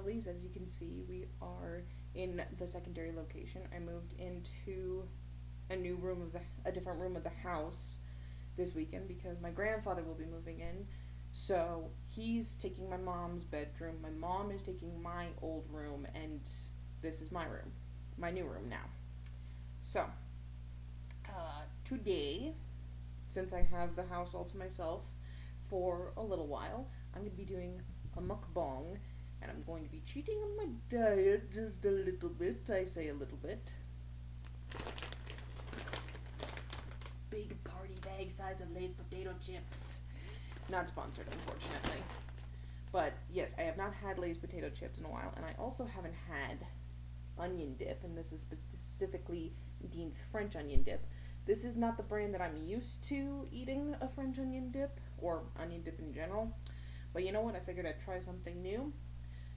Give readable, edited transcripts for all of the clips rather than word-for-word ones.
lovelies. As you can see, we are in the secondary location. I moved into a different room of the house this weekend because my grandfather will be moving in. So he's taking my mom's bedroom. My mom is taking my old room, and this is my room, my new room now. So today, since I have the house all to myself for a little while, I'm going to be doing a mukbang, and I'm going to be cheating on my diet just a little bit. I say a little bit. Big party bag size of Lay's potato chips. Not sponsored, unfortunately. But yes, I have not had Lay's potato chips in a while, and I also haven't had onion dip, and this is specifically Dean's French onion dip. This is not the brand that I'm used to eating a French onion dip, or onion dip in general. But you know what? I figured I'd try something new.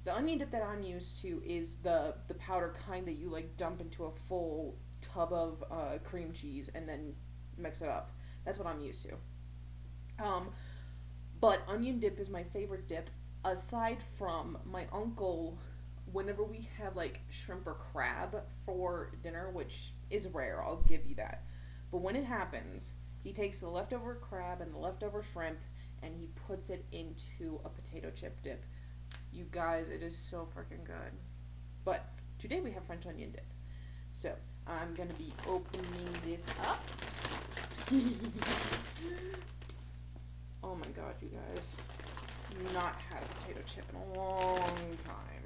The onion dip that I'm used to is the powder kind that you like dump into a full tub of cream cheese and then mix it up. That's what I'm used to. But onion dip is my favorite dip, aside from my uncle. Whenever we have like shrimp or crab for dinner, which is rare, I'll give you that. But when it happens, he takes the leftover crab and the leftover shrimp and he puts it into a potato chip dip. You guys, it is so freaking good. But today we have French onion dip. So I'm going to be opening this up. Oh my god, you guys. Not had a potato chip in a long time.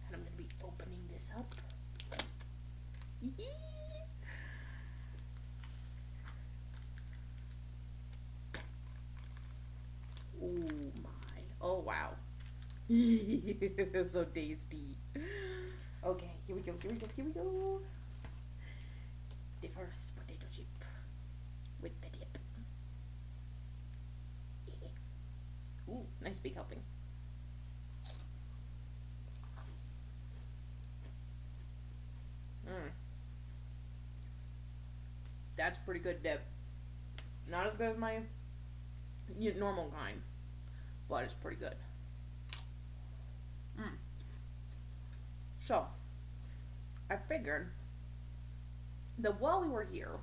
And I'm going to be opening this up. Oh my. Oh wow. So tasty. Okay, here we go. The first potato chip with the dip. Ooh, nice big helping. That's pretty good dip. Not as good as my normal kind, but it's pretty good. So, I figured that while we were here,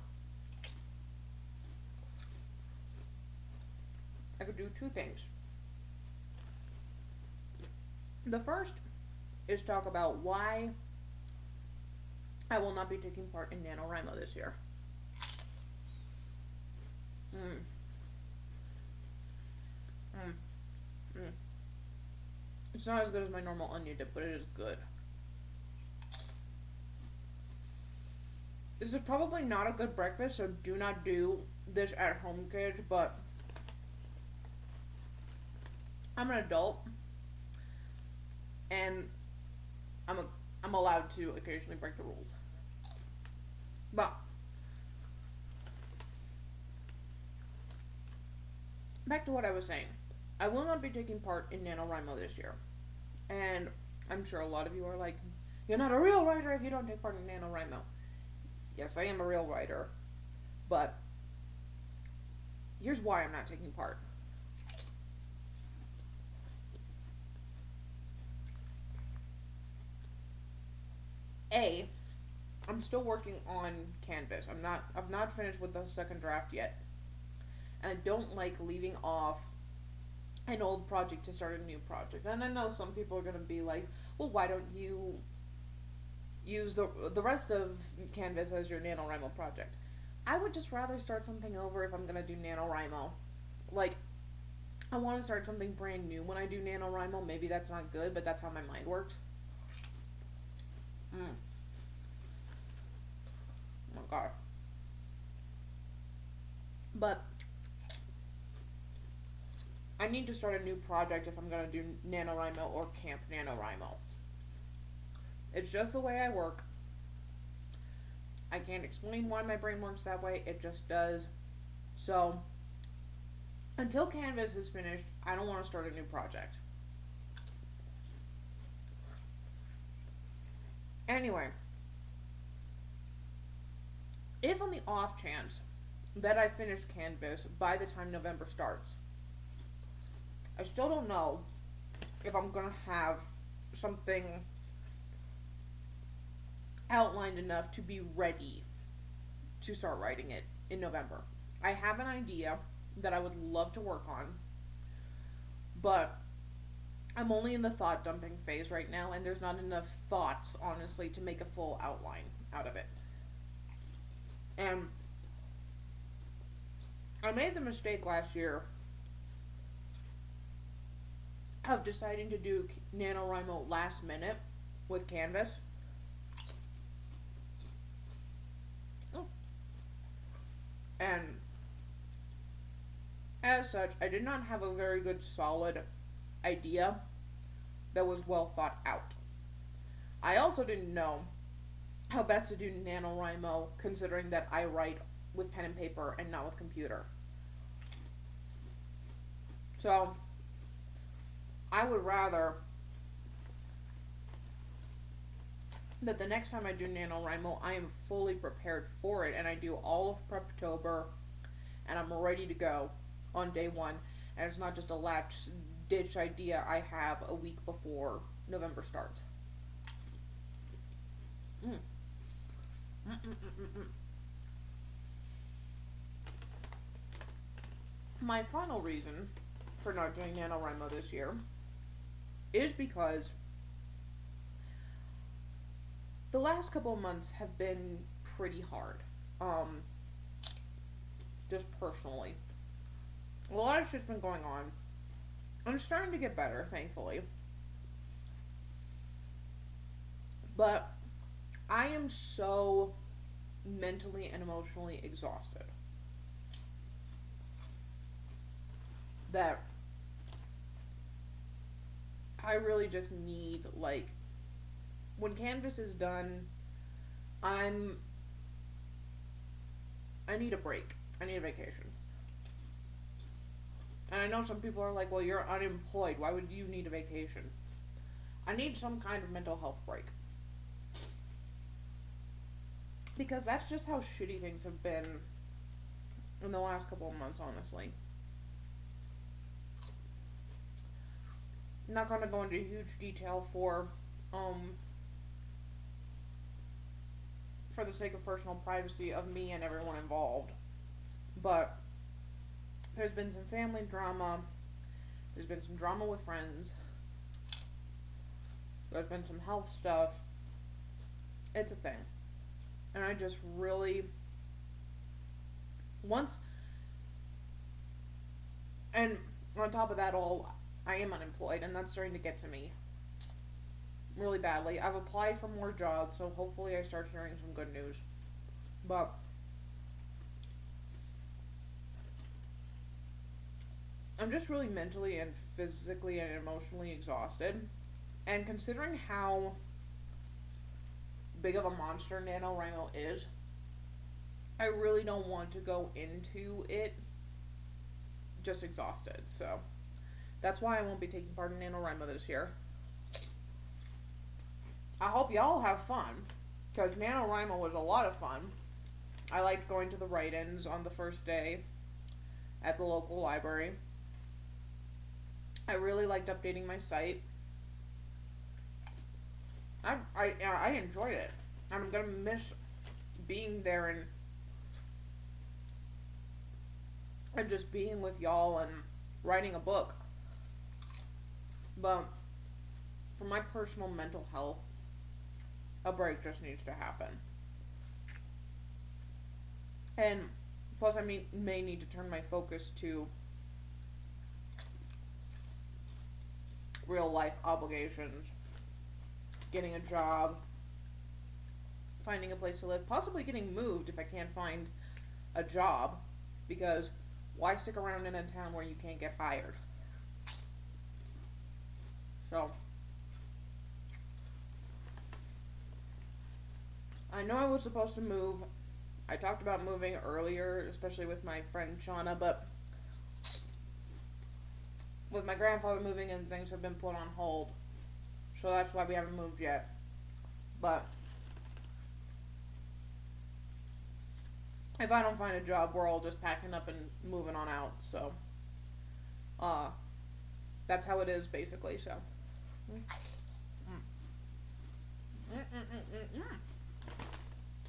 I could do two things. The first is talk about why I will not be taking part in NaNoWriMo this year. It's not as good as my normal onion dip, but it is good. This is probably not a good breakfast, so do not do this at home, kids, but I'm an adult, and I'm allowed to occasionally break the rules. But back to what I was saying. I will not be taking part in NaNoWriMo this year. And I'm sure a lot of you are like, you're not a real writer if you don't take part in NaNoWriMo. Yes, I am a real writer. But here's why I'm not taking part. I'm still working on Canvas. I've not finished with the second draft yet. And I don't like leaving off an old project to start a new project. And I know some people are going to be like, well, why don't you use the rest of Canvas as your NaNoWriMo project? I would just rather start something over if I'm going to do NaNoWriMo. Like, I want to start something brand new when I do NaNoWriMo. Maybe that's not good, but that's how my mind works. Oh my god. But I need to start a new project if I'm going to do NaNoWriMo or Camp NaNoWriMo. It's just the way I work. I can't explain why my brain works that way. It just does. So, until Canvas is finished, I don't want to start a new project. Anyway, if on the off chance that I finish Canvas by the time November starts, I still don't know if I'm gonna have something outlined enough to be ready to start writing it in November. I have an idea that I would love to work on, but I'm only in the thought dumping phase right now, and there's not enough thoughts, honestly, to make a full outline out of it. And I made the mistake last year of deciding to do NaNoWriMo last minute with Canvas. And as such, I did not have a very good solid idea that was well thought out. I also didn't know how best to do NaNoWriMo, considering that I write with pen and paper and not with computer. So I would rather that the next time I do NaNoWriMo, I am fully prepared for it, and I do all of Preptober, and I'm ready to go on day one, and it's not just a last-ditch idea I have a week before November starts. My final reason for not doing NaNoWriMo this year is because the last couple of months have been pretty hard. Just personally. A lot of shit's been going on. I'm starting to get better, thankfully. But I am so mentally and emotionally exhausted that I really just need, like, when Canvas is done, I need a break. I need a vacation. And I know some people are like, well, you're unemployed. Why would you need a vacation? I need some kind of mental health break. Because that's just how shitty things have been in the last couple of months, honestly. I'm not going to go into huge detail for the sake of personal privacy of me and everyone involved. But there's been some family drama. There's been some drama with friends. There's been some health stuff. It's a thing. And I just really, and on top of that all, I am unemployed, and that's starting to get to me really badly. I've applied for more jobs, so hopefully I start hearing some good news. But I'm just really mentally and physically and emotionally exhausted. And considering how big of a monster NaNoWriMo is, I really don't want to go into it just exhausted. So that's why I won't be taking part in NaNoWriMo this year. I hope y'all have fun, because NaNoWriMo was a lot of fun. I liked going to the write-ins on the first day at the local library. I really liked updating my site. I enjoyed it. And I'm gonna miss being there and just being with y'all and writing a book. But for my personal mental health, a break just needs to happen. And plus I may need to turn my focus to real life obligations, getting a job, finding a place to live, possibly getting moved if I can't find a job, because why stick around in a town where you can't get hired? So I know I was supposed to move. I talked about moving earlier, especially with my friend Shauna, but with my grandfather moving and things have been put on hold. So that's why we haven't moved yet. But if I don't find a job, we're all just packing up and moving on out. So That's how it is, basically, so.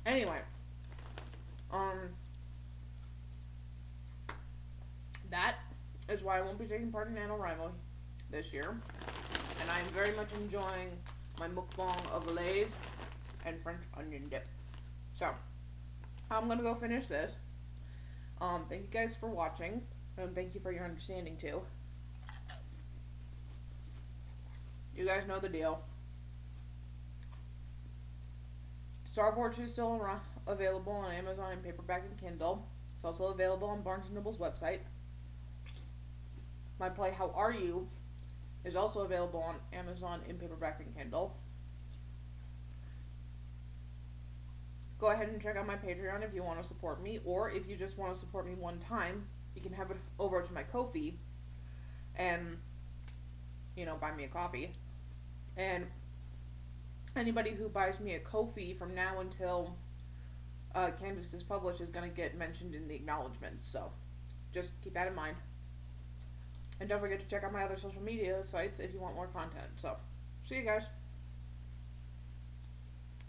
Anyway. That is why I won't be taking part in NaNoWriMo this year. And I am very much enjoying my mukbang of Lay's and French onion dip. So, I'm going to go finish this. Thank you guys for watching. And thank you for your understanding, too. You guys know the deal. Star Forge is still available on Amazon in paperback and Kindle. It's also available on Barnes & Noble's website. My play How Are You is also available on Amazon in paperback and Kindle. Go ahead and check out my Patreon if you want to support me, or if you just want to support me one time, you can have it over to my Ko-fi and, buy me a coffee. And anybody who buys me a Ko-fi from now until Canvas is published is going to get mentioned in the acknowledgments, so just keep that in mind. And don't forget to check out my other social media sites if you want more content. So, see you guys.